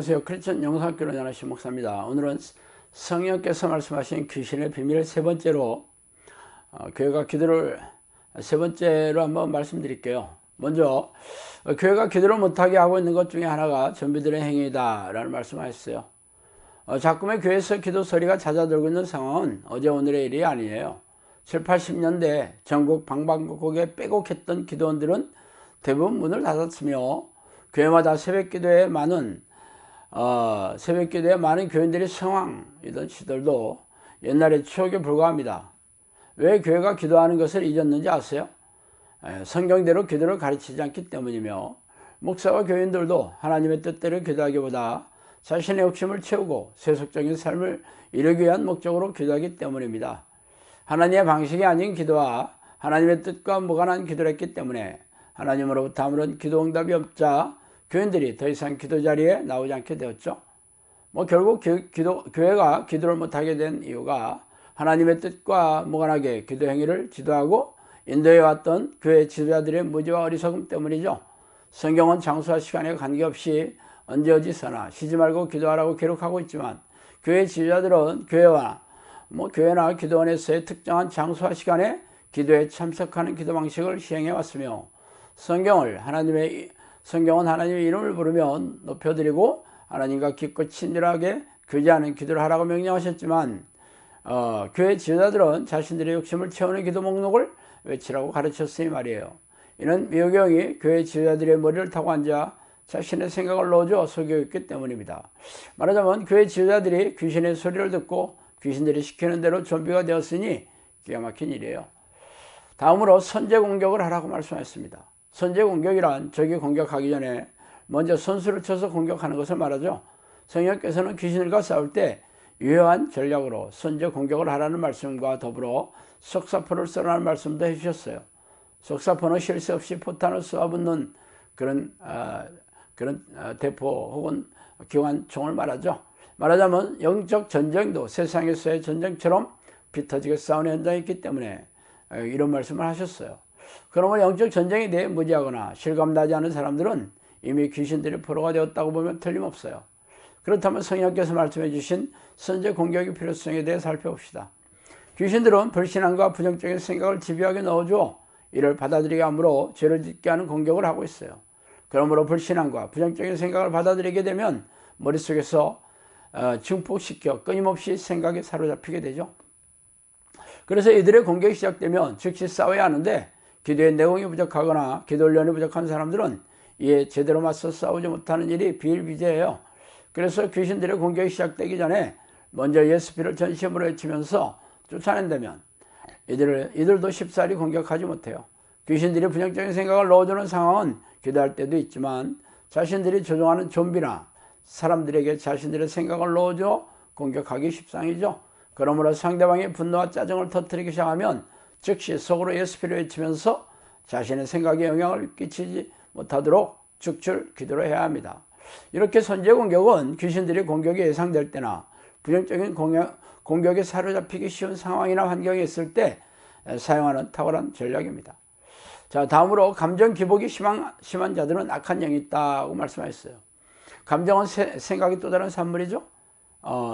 안녕하세요. 크리스천 영상교로 연하신 목사입니다. 오늘은 성령께서 말씀하신 귀신의 비밀 세 번째로 교회가 기도를 세 번째로 한번 말씀드릴게요. 먼저 교회가 기도를 못하게 하고 있는 것 중에 하나가 좀비들의 행위다 라는 말씀을 하셨어요. 자꾸만 교회에서 기도 소리가 잦아들고 있는 상황은 어제 오늘의 일이 아니에요. 7, 80년대 전국 방방곡곡에 빼곡했던 기도원들은 대부분 문을 닫았으며 교회마다 새벽기도에 많은 교인들이 성황이던 시절도 옛날의 추억에 불과합니다. 왜 교회가 기도하는 것을 잊었는지 아세요? 성경대로 기도를 가르치지 않기 때문이며, 목사와 교인들도 하나님의 뜻대로 기도하기보다 자신의 욕심을 채우고 세속적인 삶을 이루기 위한 목적으로 기도하기 때문입니다. 하나님의 방식이 아닌 기도와 하나님의 뜻과 무관한 기도를 했기 때문에 하나님으로부터 아무런 기도 응답이 없자 교인들이 더 이상 기도 자리에 나오지 않게 되었죠. 결국 교회가 기도를 못하게 된 이유가 하나님의 뜻과 무관하게 기도 행위를 지도하고 인도해왔던 교회 지도자들의 무지와 어리석음 때문이죠. 성경은 장소와 시간에 관계없이 언제 어디서나 쉬지 말고 기도하라고 기록하고 있지만, 교회 지도자들은 교회나 기도원에서의 특정한 장소와 시간에 기도에 참석하는 기도 방식을 시행해 왔으며, 성경은 하나님의 이름을 부르면 높여드리고 하나님과 깊고 친밀하게 교제하는 기도를 하라고 명령하셨지만, 교회 지도자들은 자신들의 욕심을 채우는 기도 목록을 외치라고 가르쳤으니 말이에요. 이는 미호경이 교회 지도자들의 머리를 타고 앉아 자신의 생각을 넣어줘 속여있기 때문입니다. 말하자면 교회 지도자들이 귀신의 소리를 듣고 귀신들이 시키는 대로 좀비가 되었으니 기가 막힌 일이에요. 다음으로 선제 공격을 하라고 말씀하셨습니다. 선제 공격이란 적이 공격하기 전에 먼저 선수를 쳐서 공격하는 것을 말하죠. 성령께서는 귀신들과 싸울 때 유효한 전략으로 선제 공격을 하라는 말씀과 더불어 속사포를 쏘라는 말씀도 해주셨어요. 속사포는 실수 없이 포탄을 쏘아붙는 그런 대포 혹은 기관총을 말하죠. 말하자면 영적 전쟁도 세상에서의 전쟁처럼 피 터지게 싸우는 현장이 있기 때문에 이런 말씀을 하셨어요. 그러면 영적 전쟁에 대해 무지하거나 실감나지 않은 사람들은 이미 귀신들이 포로가 되었다고 보면 틀림없어요. 그렇다면 성령께서 말씀해 주신 선제 공격의 필요성에 대해 살펴봅시다. 귀신들은 불신앙과 부정적인 생각을 집요하게 넣어주어 이를 받아들이게 하므로 죄를 짓게 하는 공격을 하고 있어요. 그러므로 불신앙과 부정적인 생각을 받아들이게 되면 머릿속에서 증폭시켜 끊임없이 생각에 사로잡히게 되죠. 그래서 이들의 공격이 시작되면 즉시 싸워야 하는데, 기도의 내용이 부족하거나 기도 훈련이 부족한 사람들은 이에 제대로 맞서 싸우지 못하는 일이 비일비재해요. 그래서 귀신들의 공격이 시작되기 전에 먼저 예수피를 전심으로 외치면서 쫓아낸다면 이들도 쉽사리 공격하지 못해요. 귀신들이 부정적인 생각을 넣어주는 상황은 기도할 때도 있지만, 자신들이 조종하는 좀비나 사람들에게 자신들의 생각을 넣어줘 공격하기 십상이죠. 그러므로 상대방의 분노와 짜증을 터뜨리기 시작하면 즉시 속으로 예수피를 외치면서 자신의 생각에 영향을 끼치지 못하도록 죽줄 기도를 해야 합니다. 이렇게 선제 공격은 귀신들의 공격이 예상될 때나 부정적인 공격에 사로잡히기 쉬운 상황이나 환경에 있을 때 사용하는 탁월한 전략입니다. 자, 다음으로 감정 기복이 심한 자들은 악한 영이 있다고 말씀하셨어요. 감정은 생각이 또 다른 산물이죠.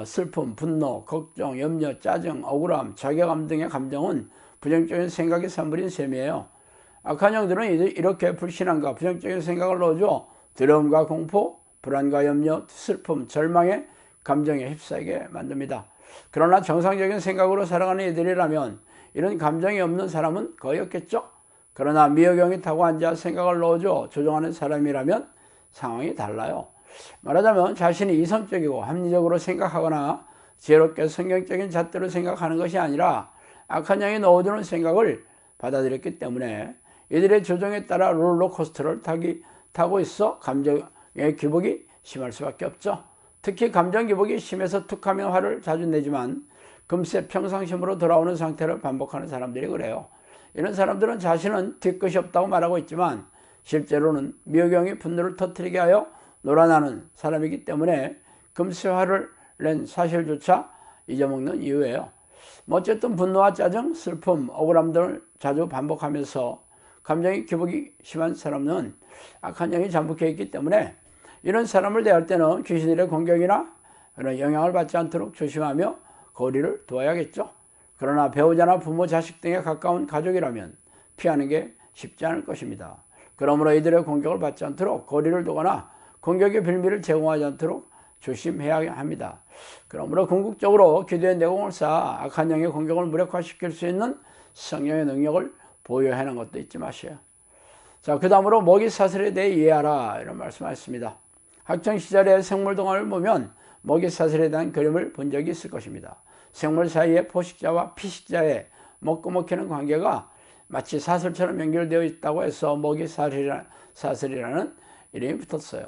슬픔, 분노, 걱정, 염려, 짜증, 억울함, 자괴감 등의 감정은 부정적인 생각의 산물인 셈이에요. 악한 영들은 이렇게 불신앙과 부정적인 생각을 넣어줘 두려움과 공포, 불안과 염려, 슬픔, 절망의 감정에 휩싸이게 만듭니다. 그러나 정상적인 생각으로 살아가는 이들이라면 이런 감정이 없는 사람은 거의 없겠죠. 그러나 미호경이 타고 앉아 생각을 넣어줘 조종하는 사람이라면 상황이 달라요. 말하자면 자신이 이성적이고 합리적으로 생각하거나 지혜롭게 성경적인 잣대로 생각하는 것이 아니라 악한 영이 넣어주는 생각을 받아들였기 때문에 이들의 조종에 따라 롤러코스터를 타고 있어 감정의 기복이 심할 수밖에 없죠. 특히 감정 기복이 심해서 툭하면 화를 자주 내지만 금세 평상심으로 돌아오는 상태를 반복하는 사람들이 그래요. 이런 사람들은 자신은 뒤끝이 없다고 말하고 있지만 실제로는 미호경이 분노를 터뜨리게 하여 놀아나는 사람이기 때문에 금세 화를 낸 사실조차 잊어먹는 이유예요. 어쨌든 분노와 짜증, 슬픔, 억울함 등을 자주 반복하면서 감정의 기복이 심한 사람은 악한 영이 잠복해 있기 때문에 이런 사람을 대할 때는 귀신들의 공격이나 그런 영향을 받지 않도록 조심하며 거리를 두어야겠죠. 그러나 배우자나 부모, 자식 등에 가까운 가족이라면 피하는 게 쉽지 않을 것입니다. 그러므로 이들의 공격을 받지 않도록 거리를 두거나 공격의 빌미를 제공하지 않도록 조심해야 합니다. 그러므로 궁극적으로 기도의 내공을 쌓아 악한 영의 공격을 무력화시킬 수 있는 성령의 능력을 보유하는 것도 잊지 마세요. 자, 그 다음으로 먹이 사슬에 대해 이해하라 이런 말씀하셨습니다. 학창시절에 생물동화를 보면 먹이 사슬에 대한 그림을 본 적이 있을 것입니다. 생물 사이에 포식자와 피식자의 먹고 먹히는 관계가 마치 사슬처럼 연결되어 있다고 해서 먹이 사슬이라는 이름이 붙었어요.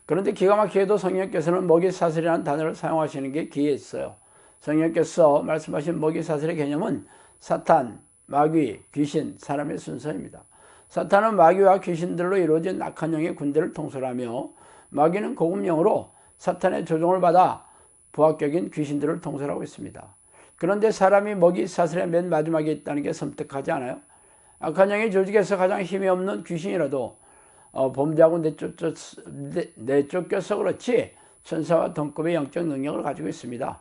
그런데 기가 막히게도 성령께서는 먹이 사슬이라는 단어를 사용하시는 게 기이했어요. 성령께서 말씀하신 먹이 사슬의 개념은 사탄, 마귀, 귀신, 사람의 순서입니다. 사탄은 마귀와 귀신들로 이루어진 악한 영의 군대를 통솔하며 마귀는 고급령으로 사탄의 조종을 받아 부합격인 귀신들을 통솔하고 있습니다. 그런데 사람이 먹이 사슬의 맨 마지막에 있다는 게 섬뜩하지 않아요? 악한 영의 조직에서 가장 힘이 없는 귀신이라도 범죄하고 내쫓겨서 그렇지 천사와 동급의 영적 능력을 가지고 있습니다.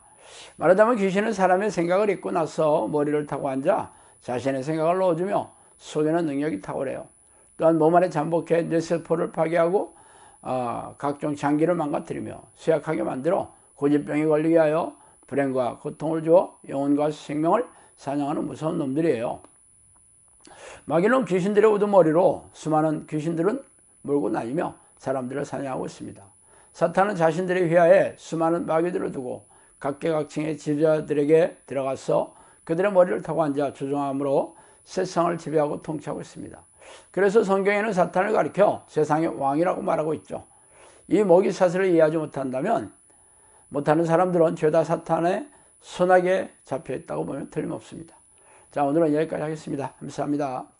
말하자면 귀신은 사람의 생각을 잊고 나서 머리를 타고 앉아 자신의 생각을 넣어주며 속이는 능력이 탁월해요. 또한 몸 안에 잠복해 뇌세포를 파괴하고 각종 장기를 망가뜨리며 쇠약하게 만들어 고질병에 걸리게 하여 불행과 고통을 주어 영혼과 생명을 사냥하는 무서운 놈들이에요. 마귀는 귀신들의 우두머리로 수많은 귀신들은 몰고 다니며 사람들을 사냥하고 있습니다. 사탄은 자신들의 휘하에 수많은 마귀들을 두고 각계각층의 지도자들에게 들어가서 그들의 머리를 타고 앉아 조종함으로 세상을 지배하고 통치하고 있습니다. 그래서 성경에는 사탄을 가리켜 세상의 왕이라고 말하고 있죠. 이 먹이 사슬을 이해하지 못하는 사람들은 죄다 사탄의 손아귀에 잡혀있다고 보면 틀림없습니다. 자, 오늘은 여기까지 하겠습니다. 감사합니다.